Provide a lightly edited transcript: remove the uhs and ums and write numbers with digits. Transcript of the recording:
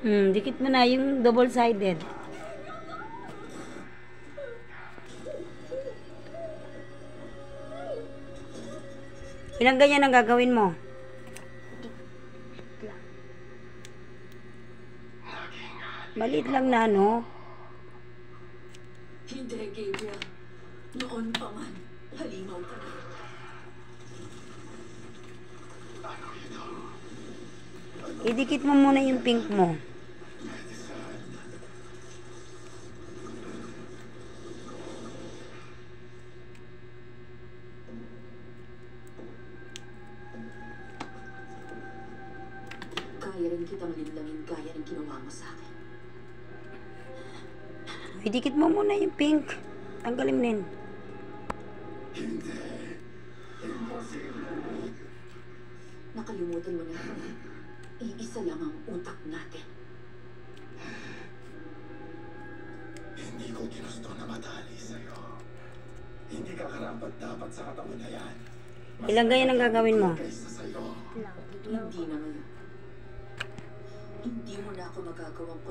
Dikit mo na yung double-sided. Ilang ganyan ang gagawin mo? Maliit lang na, no? Hindi, Gabriel. Noon pa man, halimaw ka na. Idikit mo muna yung pink mo. Kaya rin kitang linlangin gaya ng ginawa mo sa akin. Idikit mo muna yung pink. Tanggalin mo din. Hindi. Imposible. Nakalimutan mo na. Iisa lang ang utak natin. Hindi ko ginusto na matali sa'yo. Hindi ka karapat dapat sa katawan na yan. Ilang ganyan ang gagawin mo? Kaysa sa'yo. Hindi na ngayon. Hindi mo na ako magagawang